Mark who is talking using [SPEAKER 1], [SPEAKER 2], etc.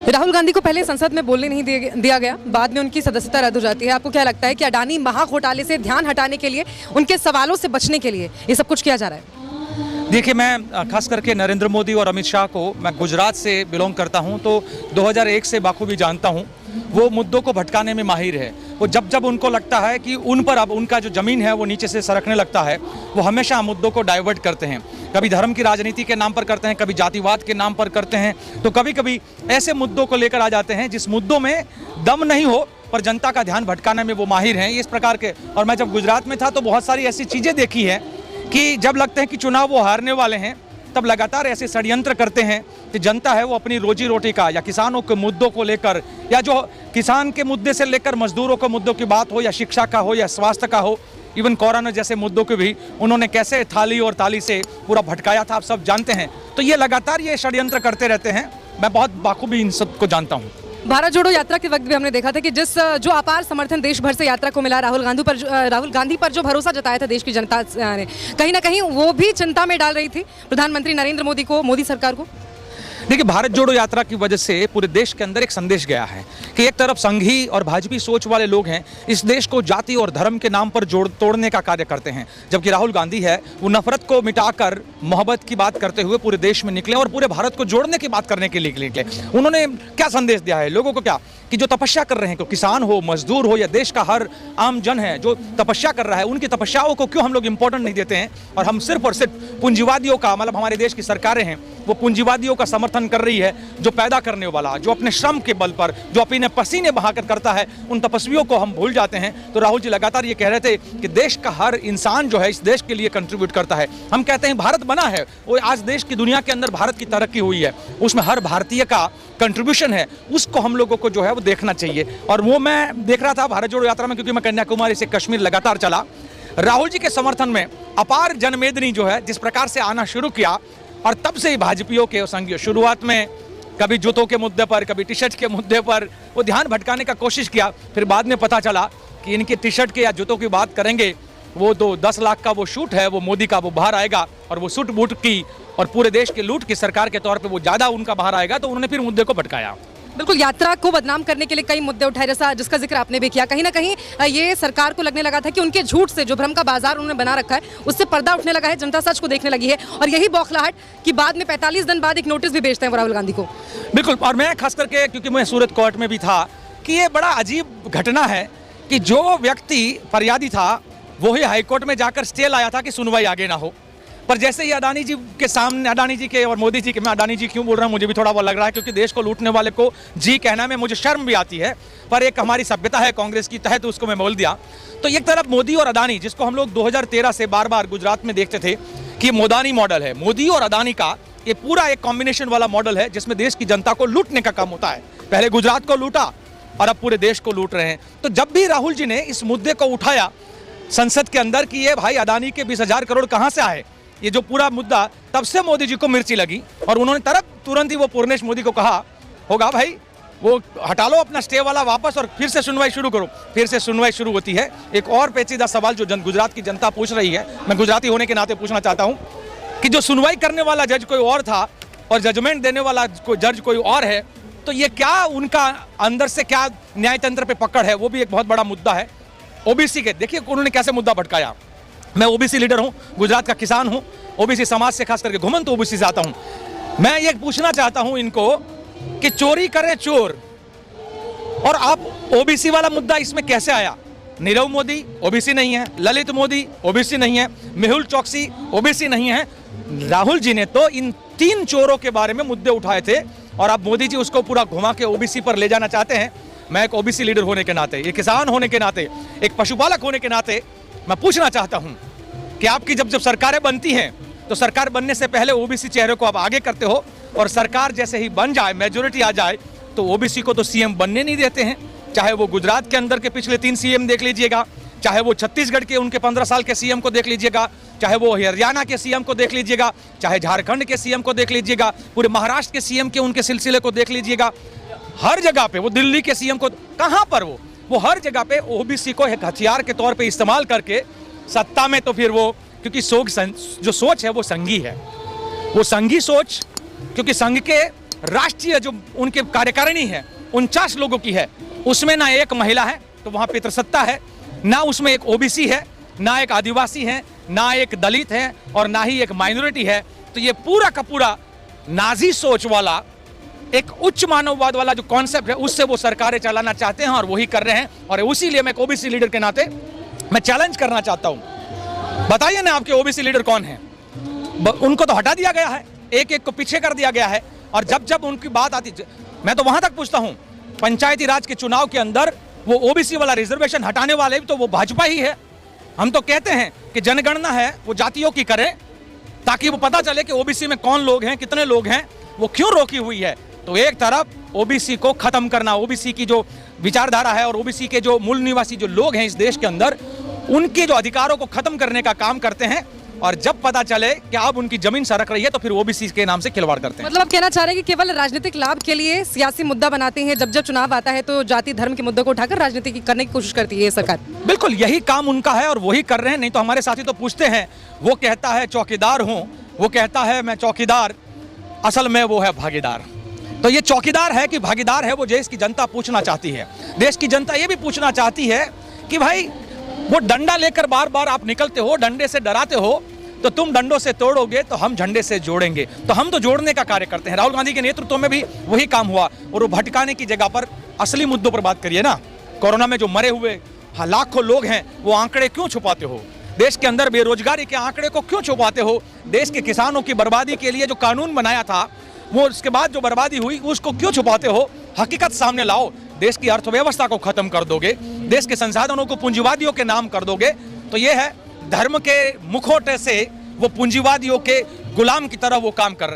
[SPEAKER 1] राहुल गांधी को पहले संसद में बोलने नहीं दिया गया, बाद में उनकी सदस्यता रद्द हो जाती है। आपको क्या लगता है कि अडानी महाघोटाले से ध्यान हटाने के लिए, उनके सवालों से बचने के लिए ये सब कुछ किया जा रहा है?
[SPEAKER 2] देखिए, मैं खास करके नरेंद्र मोदी और अमित शाह को, मैं गुजरात से बिलोंग करता हूं, तो 2001 से बाखूबी जानता हूं। वो मुद्दों को भटकाने में माहिर है। वो जब जब उनको लगता है कि उन पर अब उनका जो ज़मीन है वो नीचे से सरकने लगता है, वो हमेशा मुद्दों को डाइवर्ट करते हैं। कभी धर्म की राजनीति के नाम पर करते हैं, कभी जातिवाद के नाम पर करते हैं, तो कभी कभी ऐसे मुद्दों को लेकर आ जाते हैं जिस मुद्दों में दम नहीं हो पर जनता का ध्यान भटकाने में वो माहिर हैं, इस प्रकार के। और मैं जब गुजरात में था तो बहुत सारी ऐसी चीज़ें देखी हैं कि जब लगते हैं कि चुनाव वो हारने वाले हैं, तब लगातार ऐसे षड्यंत्र करते हैं कि जनता है वो अपनी रोजी रोटी का, या किसानों के मुद्दों को लेकर, या जो किसान के मुद्दे से लेकर मजदूरों के मुद्दों की बात हो, या शिक्षा का हो, या स्वास्थ्य का हो, इवन कोरोना जैसे मुद्दों को भी उन्होंने कैसे थाली और ताली से पूरा भटकाया था, आप सब जानते हैं। तो ये लगातार ये षड्यंत्र करते रहते हैं। मैं बहुत बाखूबी इन सब को जानता हूँ।
[SPEAKER 1] भारत जोड़ो यात्रा के वक्त भी हमने देखा था कि जो अपार समर्थन देश भर से यात्रा को मिला, राहुल गांधी पर जो भरोसा जताया था देश की जनता ने, कहीं ना कहीं वो भी चिंता में डाल रही थी प्रधानमंत्री नरेंद्र मोदी को, मोदी सरकार को।
[SPEAKER 2] देखिए, भारत जोड़ो यात्रा की वजह से पूरे देश के अंदर एक संदेश गया है कि एक तरफ संघी और भाजपी सोच वाले लोग हैं, इस देश को जाति और धर्म के नाम पर तोड़ने का कार्य करते हैं, जबकि राहुल गांधी है वो नफरत को मिटाकर मोहब्बत की बात करते हुए पूरे देश में निकले और पूरे भारत को जोड़ने की बात करने के लिए निकले। उन्होंने क्या संदेश दिया है लोगों को? क्या कि जो तपस्या कर रहे हैं, किसान हो, मजदूर हो, या देश का हर आम जन है जो तपस्या कर रहा है, उनकी तपस्याओं को क्यों हम लोग इंपॉर्टेंट नहीं देते हैं, और हम सिर्फ और सिर्फ पूंजीवादियों का, मतलब हमारे देश की सरकारें हैं वो पूंजीवादियों का समर्थन कर रही है, जो पैदा करने वाला, जो अपने श्रम के बल पर, जो अपने पसीने बहाकर करता है, उन तपस्वियों को हम भूल जाते हैं। तो राहुल जी लगातार ये कह रहे थे कि देश का हर इंसान जो है इस देश के लिए कंट्रीब्यूट करता है। हम कहते हैं भारत बना है, वो आज देश की दुनिया के अंदर भारत की तरक्की हुई है, उसमें हर भारतीय का कंट्रीब्यूशन है, उसको हम लोगों को जो है वो देखना चाहिए। और वो मैं देख रहा था भारत जोड़ो यात्रा में, क्योंकि मैं कन्याकुमारी से कश्मीर लगातार चला। राहुल जी के समर्थन में अपार जनमेदनी जो है जिस प्रकार से आना शुरू किया, और तब से ही भाजपियों के संघियों शुरुआत में कभी जूतों के मुद्दे पर, कभी टी शर्ट के मुद्दे पर वो ध्यान भटकाने का कोशिश किया। फिर बाद में पता चला कि इनके टी शर्ट के या जूतों की बात करेंगे, वो तो 10 लाख का वो शूट है, वो मोदी का वो बाहर आएगा, और वो सूट बूट की और पूरे देश के लूट की सरकार के तौर पे वो ज़्यादा उनका बाहर आएगा, तो उन्होंने फिर मुद्दे को भटकाया।
[SPEAKER 1] बिल्कुल, यात्रा को बदनाम करने के लिए कई मुद्दे उठाए, जैसा जिसका जिक्र आपने भी किया। कहीं ना कहीं ये सरकार को लगने लगा था कि उनके झूठ से, जो भ्रम का बाजार उन्होंने बना रखा है, उससे पर्दा उठने लगा है, जनता सच को देखने लगी है, और यही बौखलाहट कि बाद में 45 दिन बाद एक नोटिस भी भेजते हैं राहुल गांधी को।
[SPEAKER 2] बिल्कुल, और मैं खास करके, क्योंकि मैं सूरत कोर्ट में भी था, कि ये बड़ा अजीब घटना है कि जो व्यक्ति फरियादी था वही हाईकोर्ट में जाकर स्टे लाया था कि सुनवाई आगे ना हो, पर जैसे ही अडानी जी के सामने, अडानी जी के और मोदी जी के, मैं अडानी जी क्यों बोल रहा हूँ मुझे भी थोड़ा वो लग रहा है, क्योंकि देश को लूटने वाले को जी कहना में मुझे शर्म भी आती है, पर एक हमारी सभ्यता है कांग्रेस की तहत, उसको मैं बोल दिया। तो एक तरफ मोदी और अडानी, जिसको हम लोग 2013 से बार बार गुजरात में देखते थे कि मोदानी मॉडल है, मोदी और अडानी का ये पूरा एक कॉम्बिनेशन वाला मॉडल है जिसमें देश की जनता को लूटने का काम होता है। पहले गुजरात को लूटा और अब पूरे देश को लूट रहे हैं। तो जब भी राहुल जी ने इस मुद्दे को उठाया संसद के अंदर कि ये भाई अडानी के 20,000 करोड़ कहाँ से आए, ये जो पूरा मुद्दा, तब से मोदी जी को मिर्ची लगी, और उन्होंने तुरंत ही वो पूर्णेश मोदी को कहा होगा भाई वो हटा लो अपना स्टे वाला वापस और फिर से सुनवाई शुरू करो। फिर से सुनवाई शुरू होती है। एक और पेचीदा सवाल जो गुजरात की जनता पूछ रही है, मैं गुजराती होने के नाते पूछना चाहता हूँ कि जो सुनवाई करने वाला जज कोई और था और जजमेंट देने वाला जज कोई और है, तो ये क्या उनका अंदर से क्या न्यायतंत्र पे पकड़ है, वो भी एक बहुत बड़ा मुद्दा है। ओबीसी के देखिए उन्होंने कैसे मुद्दा भटकाया। मैं ओबीसी लीडर हूं, गुजरात का किसान हूं, ओबीसी समाज से खास करके घुमंत ओबीसी से आता हूं। मैं ये पूछना चाहता हूं इनको कि चोरी करे चोर, और आप ओबीसी वाला मुद्दा इसमें कैसे आया? नीरव मोदी ओबीसी नहीं है, ललित मोदी ओबीसी नहीं है, मेहुल चौकसी ओबीसी नहीं है। राहुल जी ने तो इन 3 चोरों के बारे में मुद्दे उठाए थे, और अब मोदी जी उसको पूरा घुमा के ओबीसी पर ले जाना चाहते हैं। मैं एक ओबीसी लीडर होने के नाते, एक किसान होने के नाते, एक पशुपालक होने के नाते मैं पूछना चाहता हूं कि आपकी जब सरकारें बनती हैं तो सरकार बनने से पहले ओबीसी चेहरे को आप आगे करते हो, और सरकार जैसे ही बन जाए, मेजोरिटी आ जाए, तो ओबीसी को तो सीएम बनने नहीं देते हैं। चाहे वो गुजरात के अंदर के पिछले 3 सीएम देख लीजिएगा, चाहे वो छत्तीसगढ़ के उनके 15 साल के सीएम को देख लीजिएगा, चाहे वो हरियाणा के सीएम को देख लीजिएगा, चाहे झारखंड के सीएम को देख लीजिएगा, पूरे महाराष्ट्र के सीएम के उनके सिलसिले को देख लीजिएगा। हर जगह पे वो, दिल्ली के सीएम को, कहाँ पर वो हर जगह पे ओबीसी को एक हथियार के तौर पे इस्तेमाल करके सत्ता में, तो फिर वो, क्योंकि जो सोच है वो संघी है, वो संघी सोच, क्योंकि संघ के राष्ट्रीय जो उनके कार्यकारिणी है 49 लोगों की है, उसमें ना एक महिला है, तो वहां पितृसत्ता है, ना उसमें एक ओबीसी है, ना एक आदिवासी है, ना एक दलित है और ना ही एक माइनॉरिटी है। तो ये पूरा का पूरा नाजी सोच वाला एक उच्च मानववाद वाला जो कॉन्सेप्ट है उससे वो सरकारें चलाना चाहते हैं और वही कर रहे हैं। और उसी लिए मैं ओबीसी लीडर के नाते मैं चैलेंज करना चाहता हूं, बताइए ना आपके ओबीसी लीडर कौन है? उनको तो हटा दिया गया है, एक एक को पीछे कर दिया गया है। और जब जब उनकी बात आती, मैं तो वहां तक पूछता हूं, पंचायती राज के चुनाव के अंदर वो ओबीसी वाला रिजर्वेशन हटाने वाले भी तो वो भाजपा ही है। हम तो कहते हैं कि जनगणना है वो जातियों की करे ताकि वो पता चले कि ओबीसी में कौन लोग हैं, कितने लोग हैं, वो क्यों रोकी हुई है। तो एक तरफ ओबीसी को खत्म करना, ओबीसी की जो विचारधारा है और ओबीसी के जो मूल निवासी जो लोग हैं इस देश के अंदर, उनके जो अधिकारों को खत्म करने का काम करते हैं। और जब पता चले कि अब उनकी जमीन सरक रही है तो फिर ओबीसी के नाम से खिलवाड़ करते हैं।
[SPEAKER 1] मतलब आप कहना चाह रहे हैं कि केवल राजनीतिक लाभ के लिए सियासी मुद्दा बनाते हैं, जब जब चुनाव आता है तो जाति धर्म के मुद्दों को उठाकर राजनीति करने की कोशिश करती है ये सरकार।
[SPEAKER 2] बिल्कुल यही काम उनका है और वही कर रहे हैं। नहीं तो हमारे साथी तो पूछते हैं, वो कहता है चौकीदार हूं, वो कहता है मैं चौकीदार, असल में वो है भागीदार। तो ये चौकीदार है कि भागीदार है, वो देश की जनता पूछना चाहती है। देश की जनता ये भी पूछना चाहती है कि भाई वो डंडा लेकर बार बार आप निकलते हो, डंडे से डराते हो, तो तुम डंडों से तोड़ोगे तो हम झंडे से जोड़ेंगे। तो हम तो जोड़ने का कार्य करते हैं। राहुल गांधी के नेतृत्व में भी वही काम हुआ। और वो भटकाने की जगह पर असली मुद्दों पर बात करिए ना। कोरोना में जो मरे हुए लाखों लोग हैं, वो आंकड़े क्यों छुपाते हो? देश के अंदर बेरोजगारी के आंकड़े को क्यों छुपाते हो? देश के किसानों की बर्बादी के लिए जो कानून बनाया था, वो उसके बाद जो बर्बादी हुई उसको क्यों छुपाते हो? हकीकत सामने लाओ। देश की अर्थव्यवस्था को खत्म कर दोगे, देश के संसाधनों को पूंजीवादियों के नाम कर दोगे, तो ये है धर्म के मुखौटे से वो पूंजीवादियों के गुलाम की तरह वो काम कर रहे हैं।